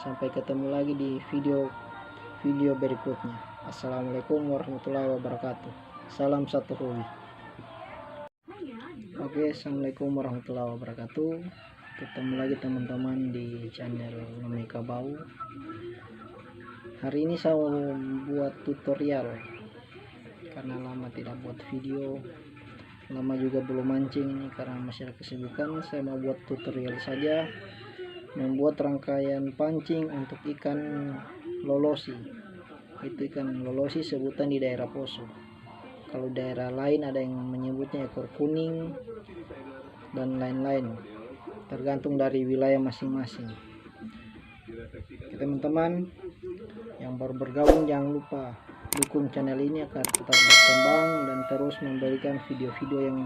Sampai ketemu lagi di video berikutnya. Assalamualaikum warahmatullahi wabarakatuh. Salam satu hobi. Oke, assalamualaikum warahmatullahi wabarakatuh. Ketemu lagi teman-teman di channel Nomika Bau. Hari ini saya mau buat tutorial karena lama tidak buat video, lama juga belum mancing ini karena masih ada kesibukan. Saya mau buat tutorial saja, membuat rangkaian pancing untuk ikan lolosi. Itu ikan lolosi sebutan di daerah Poso. Kalau daerah lain ada yang menyebutnya ekor kuning dan lain-lain, tergantung dari wilayah masing-masing. Teman-teman yang baru bergabung, jangan lupa dukung channel ini agar tetap berkembang dan terus memberikan video-video yang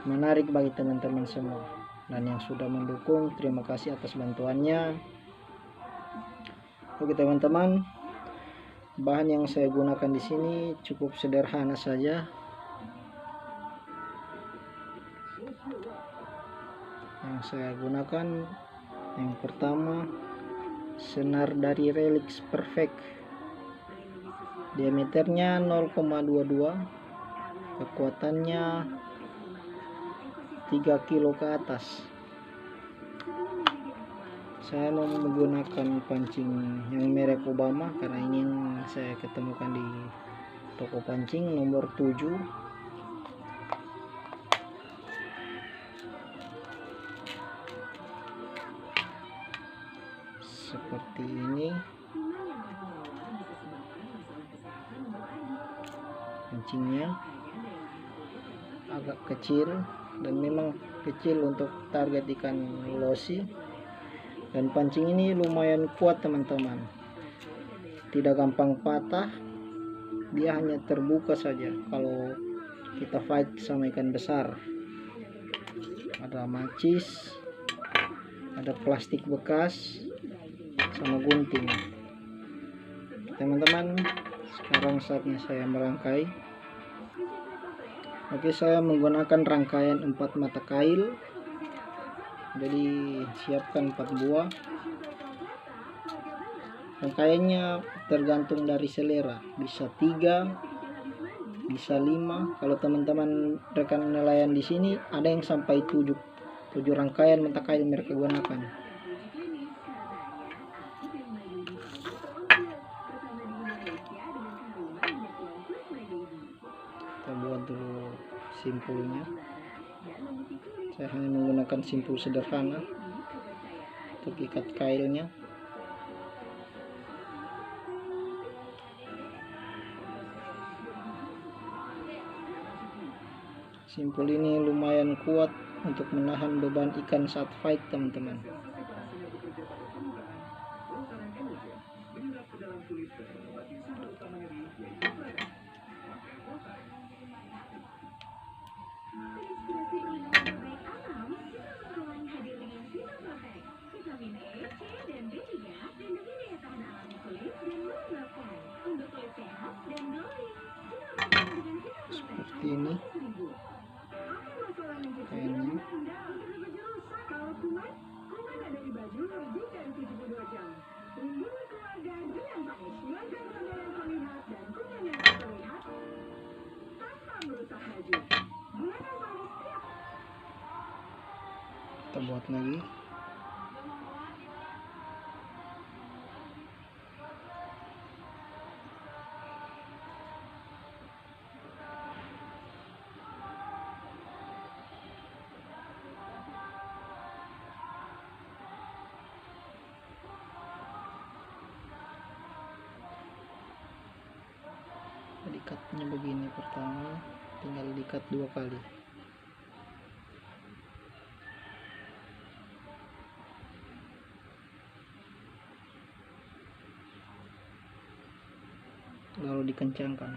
menarik bagi teman-teman semua. Dan yang sudah mendukung, terima kasih atas bantuannya. Oke teman-teman, bahan yang saya gunakan di sini cukup sederhana saja. Yang saya gunakan yang pertama, senar dari Relix Perfect, diameternya 0,22, kekuatannya 3 kilo ke atas. Saya mau menggunakan pancing yang merek Obama karena ini yang saya ketemukan di toko pancing, nomor 7. Seperti ini pancingnya, agak kecil dan memang kecil untuk target ikan losi. Dan pancing ini lumayan kuat teman-teman, tidak gampang patah, dia hanya terbuka saja kalau kita fight sama ikan besar. Ada macis, ada plastik bekas, sama gunting. Teman-teman, sekarang saatnya saya merangkai. Oke, saya menggunakan rangkaian 4 mata kail. Jadi siapkan 4 buah. Rangkaiannya tergantung dari selera, bisa 3, bisa 5. Kalau teman-teman rekan nelayan di sini ada yang sampai 7 rangkaian mata kail mereka gunakan. Kita buat dulu simpulnya. Saya hanya menggunakan simpul sederhana untuk ikat kailnya. Simpul ini lumayan kuat untuk menahan beban ikan saat fight teman-teman. Seperti ini kainnya. Kita buat lagi. Dikatnya begini, pertama tinggal dikat 2 kali. Lalu dikencangkan.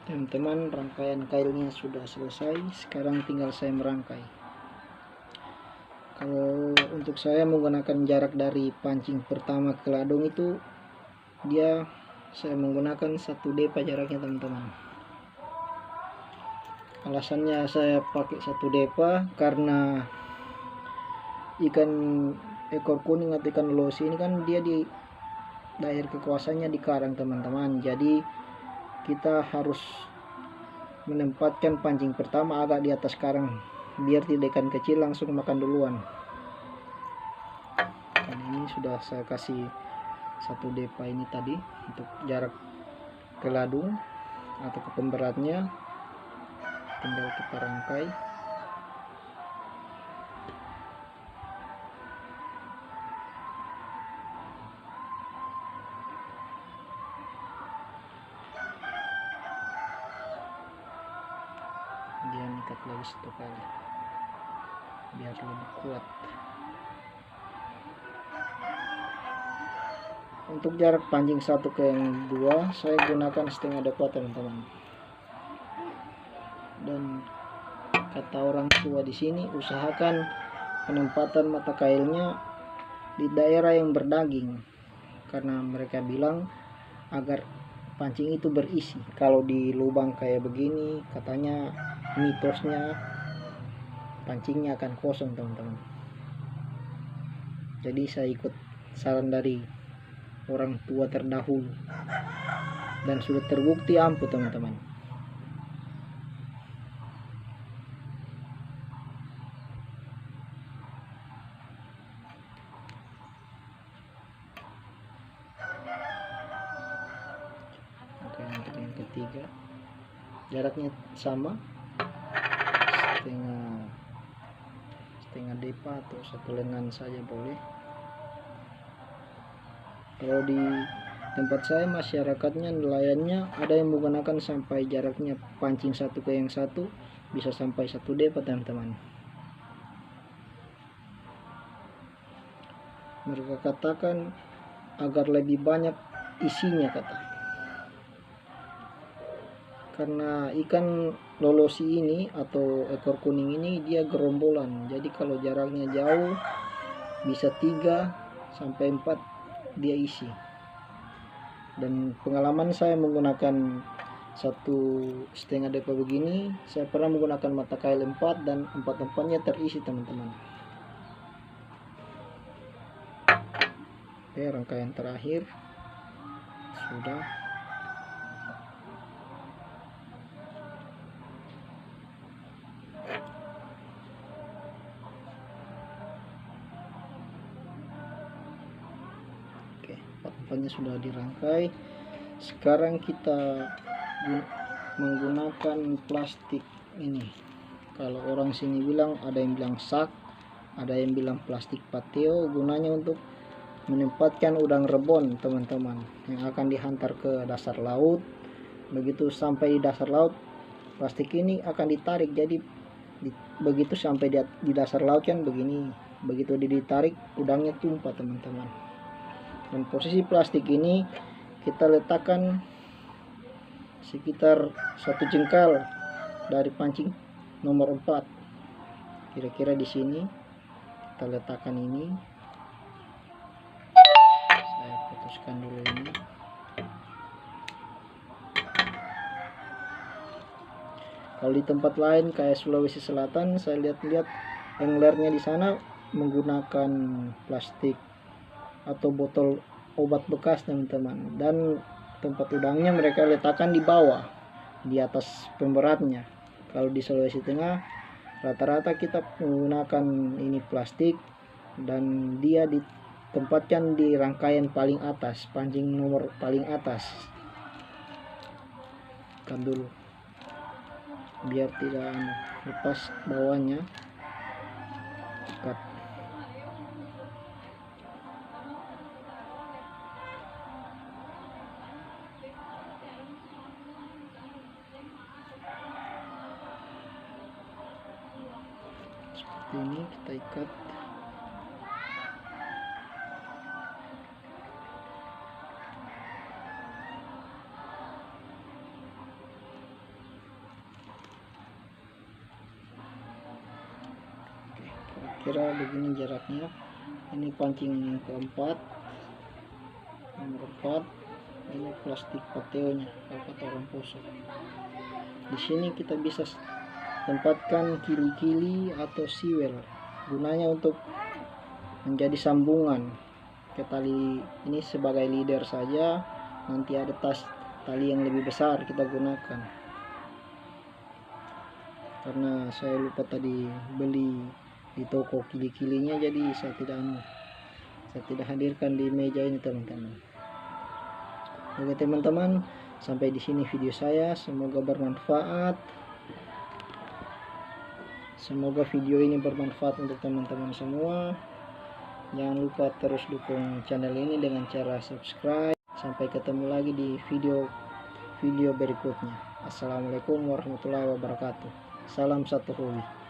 Teman-teman, rangkaian kailnya sudah selesai, sekarang tinggal saya merangkai. Kalau untuk saya menggunakan jarak dari pancing pertama ke ladung itu, saya menggunakan 1 depa jaraknya teman-teman. Alasannya saya pakai 1 depa karena ikan ekor kuning atau ikan losi ini kan dia di daerah kekuasaannya di karang teman-teman, jadi kita harus menempatkan pancing pertama agak di atas karang biar tidak ikan kecil langsung makan duluan. Dan ini sudah saya kasih 1 depa ini tadi untuk jarak ke ladung atau ke pemberatnya, tinggal kita rangkai. Dia ikat lagi 1 kali biar lebih kuat. Untuk jarak pancing 1 ke yang 2 saya gunakan setengah depa teman-teman. Dan kata orang tua di sini, usahakan penempatan mata kailnya di daerah yang berdaging, karena mereka bilang agar pancing itu berisi. Kalau di lubang kayak begini, katanya mitosnya pancingnya akan kosong teman-teman. Jadi saya ikut saran dari orang tua terdahulu dan sudah terbukti ampuh teman-teman. Oke, untuk yang ketiga jaraknya sama, setengah depa atau 1 lengan saja boleh. Kalau di tempat saya masyarakatnya, nelayannya ada yang menggunakan sampai jaraknya pancing 1 ke yang 1 bisa sampai 1 depa teman-teman. Mereka katakan agar lebih banyak isinya karena ikan lolosi ini atau ekor kuning ini dia gerombolan, jadi kalau jaraknya jauh bisa 3 sampai 4 dia isi. Dan pengalaman saya menggunakan 1,5 depa begini, saya pernah menggunakan mata kail 4 dan 4-empatnya terisi teman-teman. Oke, rangkaian terakhir sudah. Oke, 4-empatnya sudah dirangkai. Sekarang kita menggunakan plastik ini. Kalau orang sini bilang, ada yang bilang sak, ada yang bilang plastik patio, gunanya untuk menempatkan udang rebon teman-teman yang akan dihantar ke dasar laut. Begitu sampai di dasar laut, plastik ini akan ditarik, jadi begitu sampai di dasar laut kan begini, begitu ditarik udangnya tumpah teman-teman. Dan posisi plastik ini kita letakkan sekitar 1 jengkal dari pancing nomor 4, kira-kira di sini kita letakkan ini. Saya putuskan dulu ini. Kalau di tempat lain kayak Sulawesi Selatan, saya lihat-lihat anglernya di sana menggunakan plastik atau botol obat bekas teman-teman, dan tempat udangnya mereka letakkan di bawah, di atas pemberatnya. Kalau di Sulawesi Tengah rata-rata kita menggunakan ini plastik, dan dia ditempatkan di rangkaian paling atas, pancing nomor paling atas. Kan dulu biar tidak lepas bawahnya. Ikat. Seperti ini kita ikat. kira begini jaraknya. Ini pancing yang keempat, nomor 4. Ini plastik pateonya, kalau kata orang Poso. Di sini kita bisa tempatkan kili-kili atau siwel, gunanya untuk menjadi sambungan ke tali ini sebagai leader saja. Nanti ada tali yang lebih besar kita gunakan, karena saya lupa tadi beli di toko kili-kilinya, jadi saya tidak hadirkan di meja ini teman-teman. Oke teman-teman, sampai di sini video saya, semoga bermanfaat. Semoga video ini bermanfaat untuk teman-teman semua. Jangan lupa terus dukung channel ini dengan cara subscribe. Sampai ketemu lagi di video berikutnya. Assalamualaikum warahmatullahi wabarakatuh. Salam satu hobi.